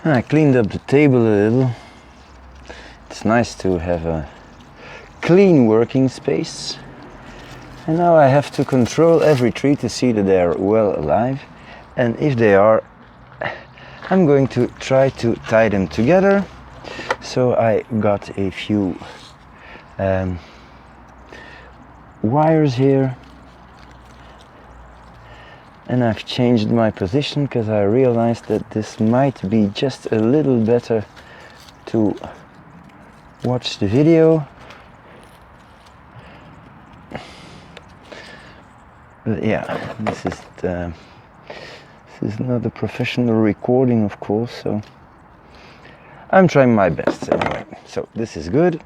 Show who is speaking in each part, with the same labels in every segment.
Speaker 1: I cleaned up the table a little. It's nice to have a clean working space. And now I have to control every tree to see that they are well alive. And if they are, I'm going to try to tie them together. So I got a few wires here. And I've changed my position because I realized that this might be just a little better to watch the video. But yeah, this is not a professional recording, of course, so I'm trying my best anyway. So this is good.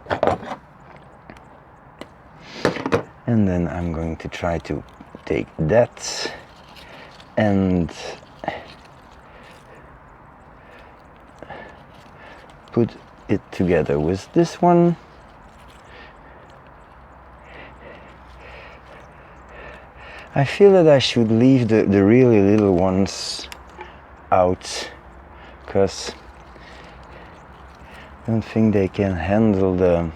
Speaker 1: And then I'm going to try to take that and put it together with this one. I feel that I should leave the really little ones out, because I don't think they can handle the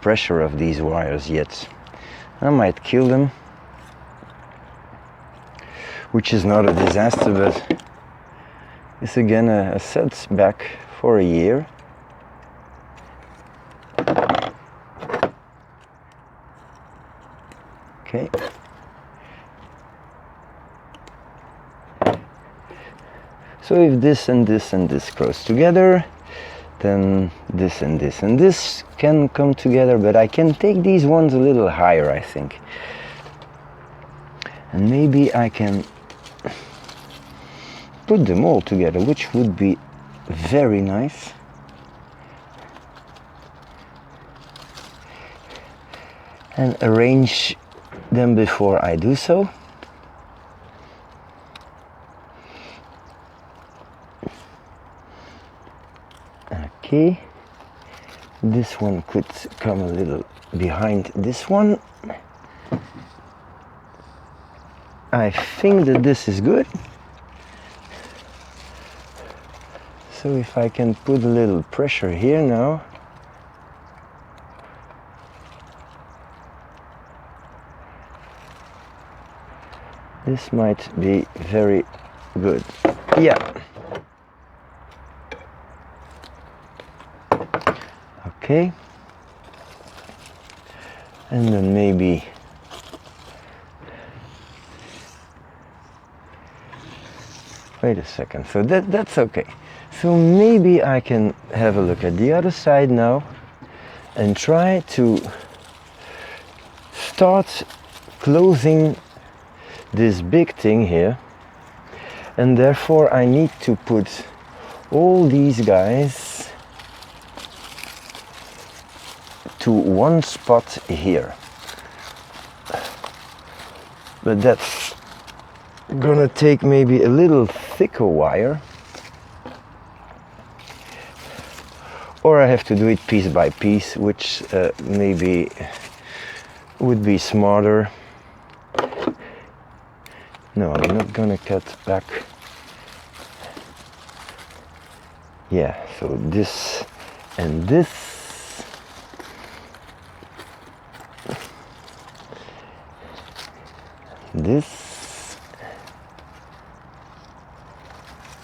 Speaker 1: pressure of these wires yet. I might kill them, which is not a disaster, but it's again a setback for a year. Okay. So if this and this and this goes together, then this and this and this can come together, but I can take these ones a little higher, I think. And maybe I can put them all together, which would be very nice. And arrange them before I do so. Okay, this one could come a little behind this one. I think that this is good. So if I can put a little pressure here now. This might be very good. Yeah. Okay. And then maybe wait a second. So that's okay. So maybe I can have a look at the other side now and try to start closing this big thing here, and therefore I need to put all these guys to one spot here. But that's gonna take maybe a little thicker wire, or I have to do it piece by piece, which maybe would be smarter. No, I'm not gonna cut back. Yeah, so this and this. This.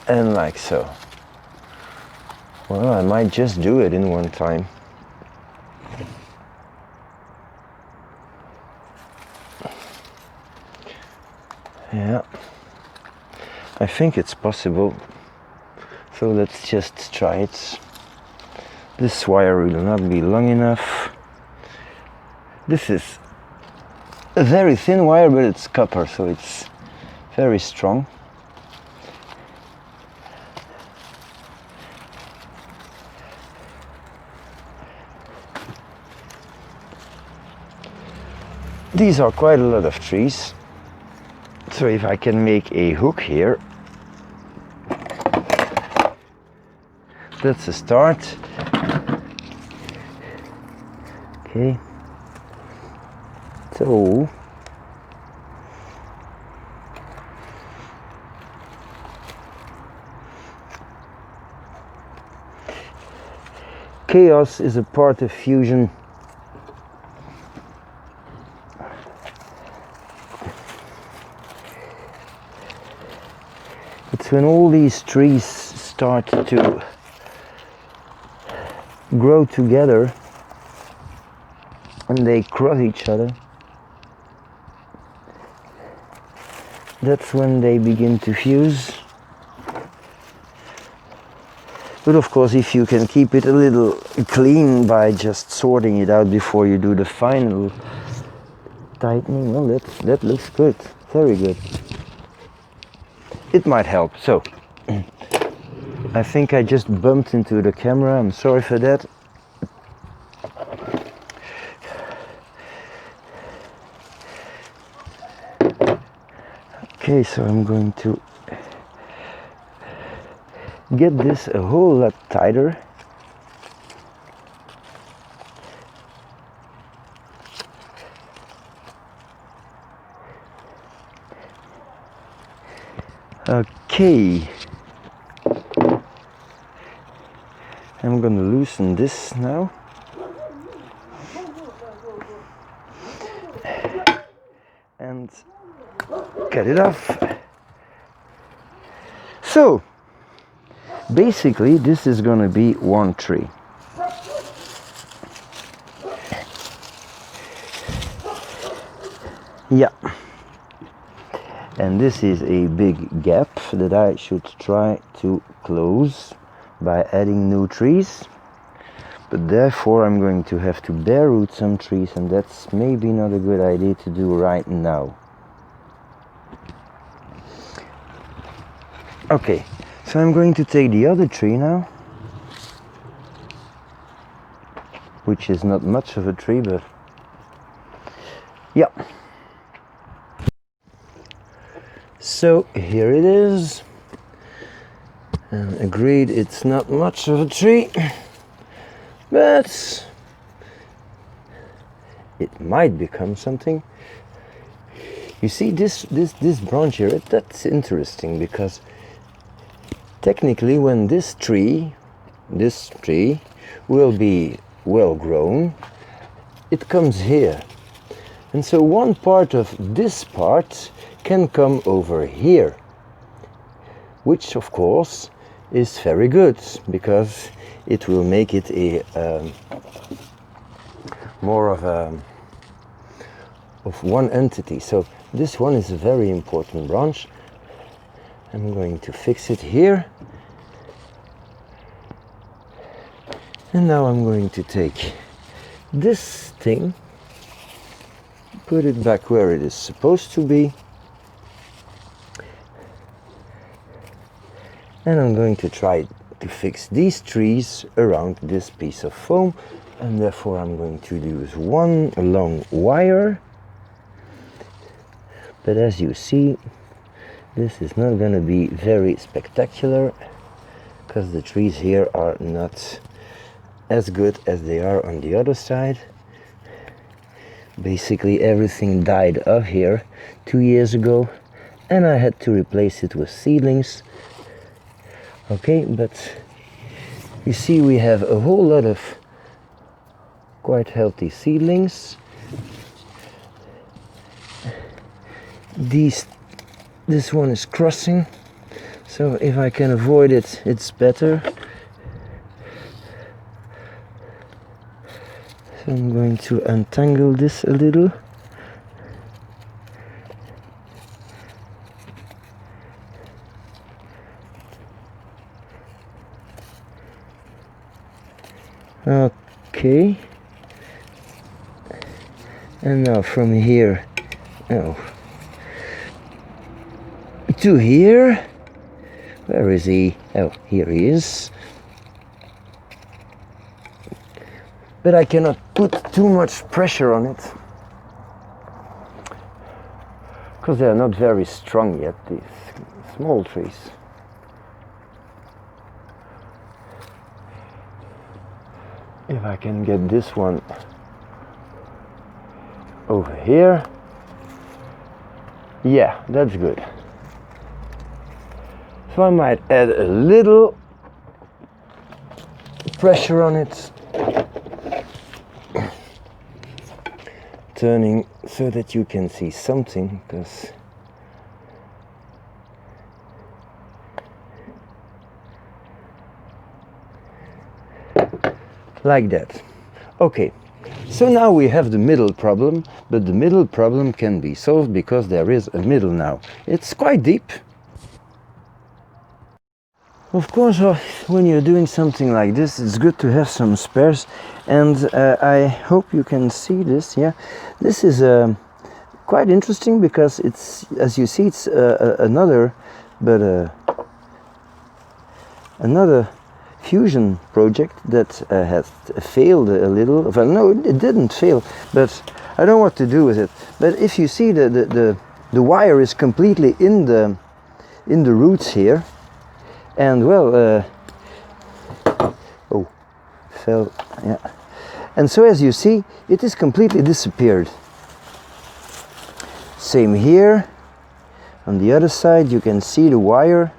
Speaker 1: And like so. Well, I might just do it in one time. Yeah, I think it's possible. So let's just try it. This wire will not be long enough. This is a very thin wire, but it's copper, so it's very strong. These are quite a lot of trees. So if I can make a hook here, that's a start. Okay, so chaos is a part of fusion. It's when all these trees start to grow together and they cross each other. That's when they begin to fuse. But of course, if you can keep it a little clean by just sorting it out before you do the final tightening, well, that looks good, very good. It might help. So, I think I just bumped into the camera, I'm sorry for that. Okay, so I'm going to get this a whole lot tighter. Okay, I'm gonna loosen this now. And cut it off. So, basically this is gonna be one tree. Yeah. And this is a big gap that I should try to close by adding new trees. But therefore I'm going to have to bare root some trees, and that's maybe not a good idea to do right now. Okay, so I'm going to take the other tree now, which is not much of a tree, but yeah. So here it is, and agreed it's not much of a tree, but it might become something. You see this branch here, that's interesting, because technically when this tree will be well grown, it comes here. And so one part of this part can come over here, which of course is very good, because it will make it a more of one entity. So this one is a very important branch. I'm going to fix it here, and now I'm going to take this thing, put it back where it is supposed to be, and I'm going to try to fix these trees around this piece of foam, and therefore I'm going to use one long wire. But as you see, this is not going to be very spectacular, because the trees here are not as good as they are on the other side. Basically everything died off here 2 years ago, and I had to replace it with seedlings. Okay, but you see we have a whole lot of quite healthy seedlings. This one is crossing, so if I can avoid it, it's better. So I'm going to untangle this a little. Okay, and now from here, to here. Where is he? Oh, here he is. But I cannot put too much pressure on it, because they are not very strong yet, these small trees. if I can get this one over here. Yeah, that's good. So I might add a little pressure on it, turning so that you can see something, because like that. Okay, so now we have the middle problem, but the middle problem can be solved because there is a middle now. It's quite deep. Of course, when you're doing something like this, it's good to have some spares, and I hope you can see this. Yeah, this is quite interesting because it's, as you see, it's another fusion project that has failed a little. Well, no, it didn't fail, but I don't know what to do with it. But if you see the wire is completely in the roots here. And well, oh, fell, yeah. And so as you see, it is completely disappeared. Same here. On the other side, you can see the wire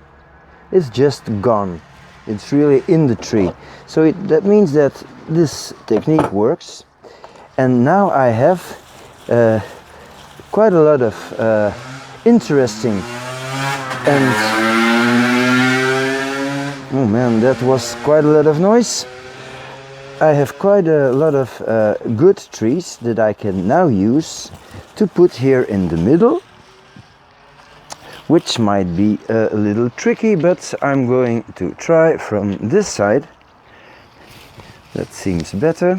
Speaker 1: is just gone. It's really in the tree. So that means that this technique works. And now I have quite a lot of interesting and oh man, that was quite a lot of noise. I have quite a lot of good trees that I can now use to put here in the middle, which might be a little tricky, but I'm going to try from this side. That seems better.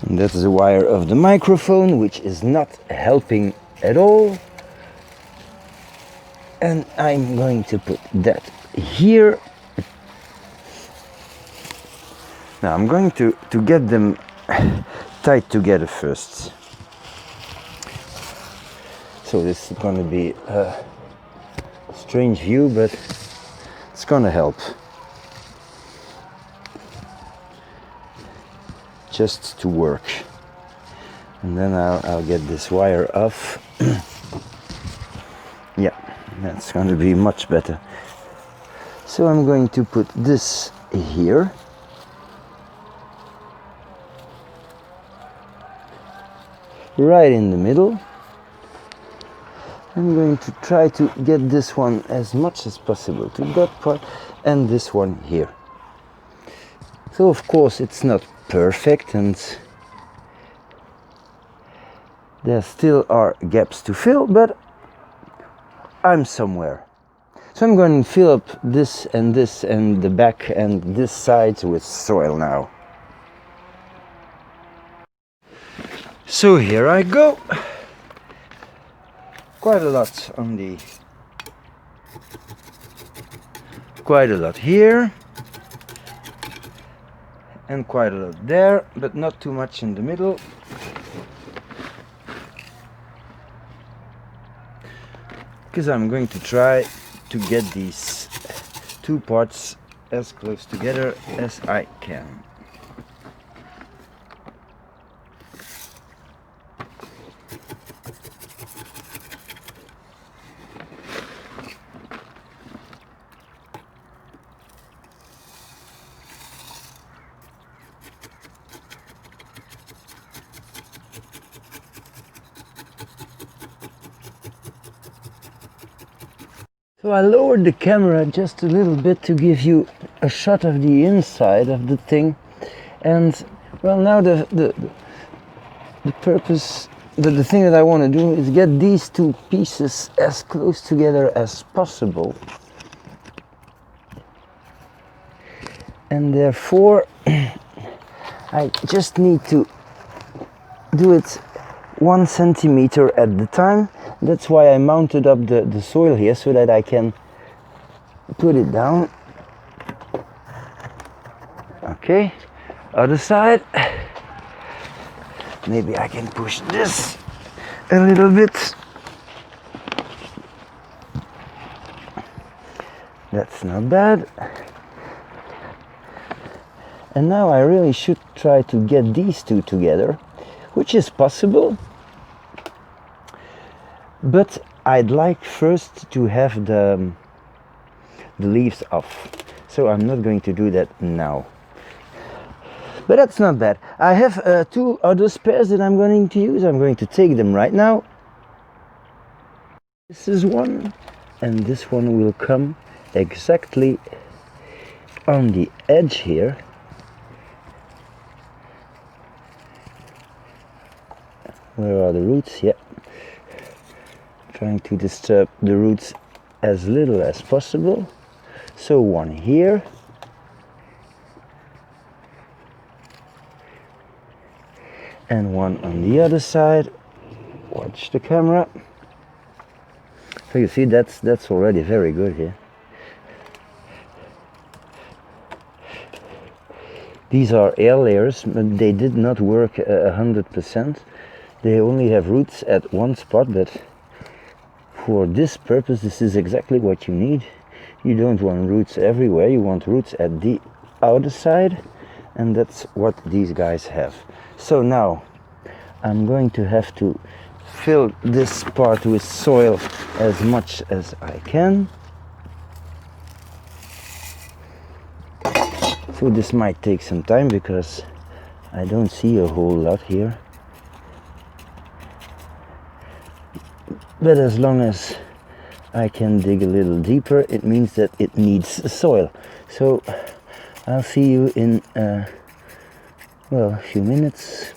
Speaker 1: And that's the wire of the microphone, which is not helping at all. And I'm going to put that here. Now I'm going to get them tied together first. So this is going to be a strange view, but it's going to help. Just to work. And then I'll get this wire off. Yeah, that's going to be much better. So I'm going to put this here. Right in the middle. I'm going to try to get this one as much as possible to that part, and this one here. So of course it's not perfect, and there still are gaps to fill, but I'm somewhere. So I'm going to fill up this and the back and this side with soil now. So here I go. Quite a lot here. And quite a lot there, but not too much in the middle. Because I'm going to try to get these two parts as close together as I can. So I lowered the camera just a little bit to give you a shot of the inside of the thing, and well, now the purpose, the thing that I want to do is get these two pieces as close together as possible, and therefore I just need to do it 1 centimeter at the time. That's why I mounted up the soil here, so that I can put it down. Okay, other side. Maybe I can push this a little bit. That's not bad. And now I really should try to get these two together, which is possible. But I'd like first to have the leaves off. So I'm not going to do that now. But that's not bad. I have two other spares that I'm going to use. I'm going to take them right now. This is one, and this one will come exactly on the edge here. Where are the roots? Yeah. Trying to disturb the roots as little as possible. So one here. And one on the other side. Watch the camera. So you see that's already very good here. These are air layers, but they did not work 100%. They only have roots at one spot, but for this purpose this is exactly what you need. You don't want roots everywhere, you want roots at the outer side, and that's what these guys have. So now I'm going to have to fill this part with soil as much as I can. So this might take some time because I don't see a whole lot here. But as long as I can dig a little deeper, it means that it needs soil. So I'll see you in well, a few minutes.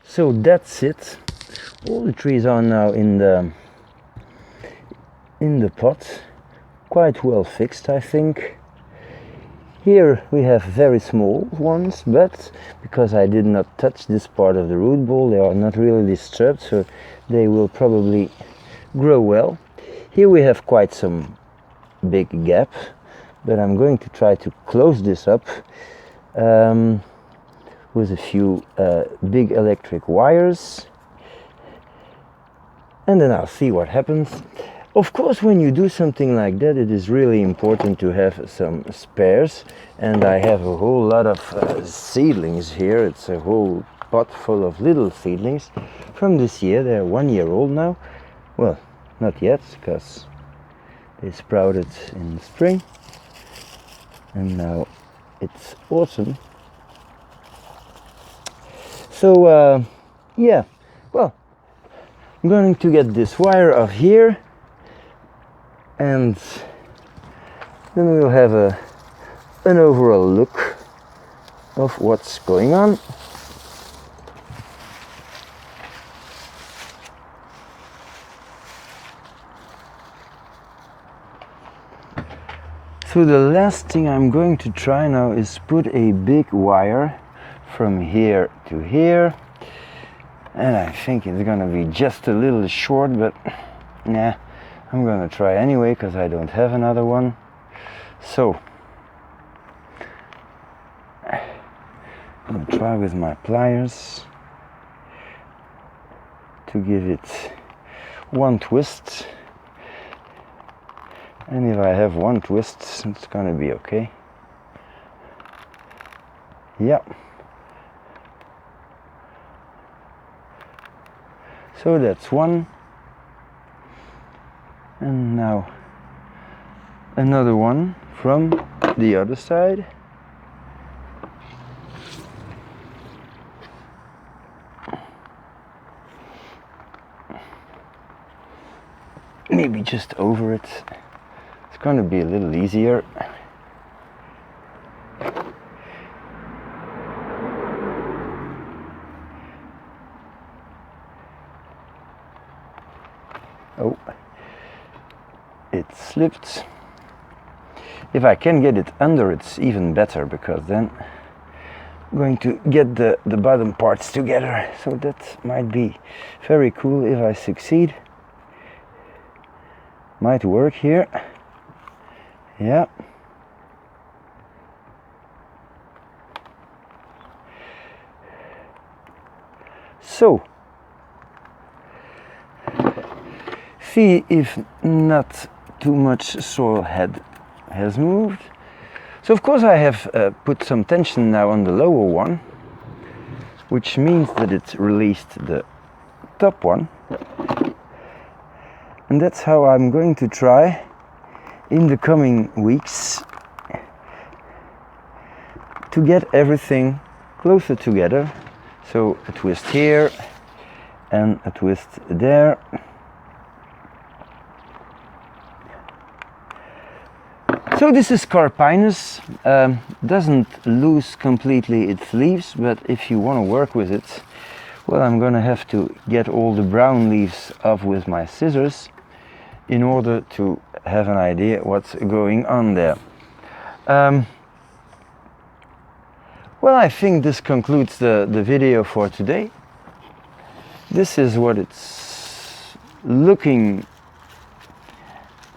Speaker 1: So that's it. All the trees are now in the pot. Quite well fixed, I think. Here we have very small ones, but because I did not touch this part of the root ball, they are not really disturbed, so they will probably grow well. Here we have quite some big gap, but I'm going to try to close this up with a few big electric wires, and then I'll see what happens. Of course, when you do something like that, it is really important to have some spares, and I have a whole lot of seedlings here. It's a whole pot full of little seedlings from this year. They're 1 year old now. Well, not yet, because they sprouted in spring, and now it's autumn. So yeah, well, I'm going to get this wire off here, and then we'll have an overall look of what's going on. So the last thing I'm going to try now is put a big wire from here to here, and I think it's gonna be just a little short, but nah, I'm gonna try anyway because I don't have another one. So I'm gonna try with my pliers to give it one twist, and if I have one twist, it's gonna be okay. Yeah. So that's one, and now another one from the other side. Maybe just over it. It's going to be a little easier. Oh, it slipped. If I can get it under, it's even better, because then I'm going to get the bottom parts together. So that might be very cool if I succeed. Might work here. Yeah. So see if not too much soil head has moved. So of course I have put some tension now on the lower one, which means that it's released the top one. And that's how I'm going to try in the coming weeks to get everything closer together. So a twist here and a twist there. So this is Carpinus. Doesn't lose completely its leaves, but if you want to work with it, well, I'm gonna have to get all the brown leaves off with my scissors in order to have an idea what's going on there. Well, I think this concludes the video for today. This is what it's looking,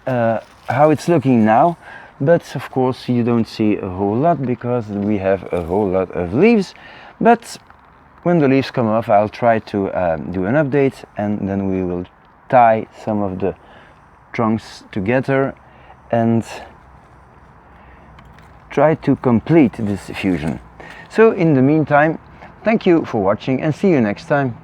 Speaker 1: how it's looking now. But of course you don't see a whole lot because we have a whole lot of leaves. But when the leaves come off, I'll try to do an update, and then we will tie some of the trunks together and try to complete this fusion. So in the meantime, thank you for watching and see you next time.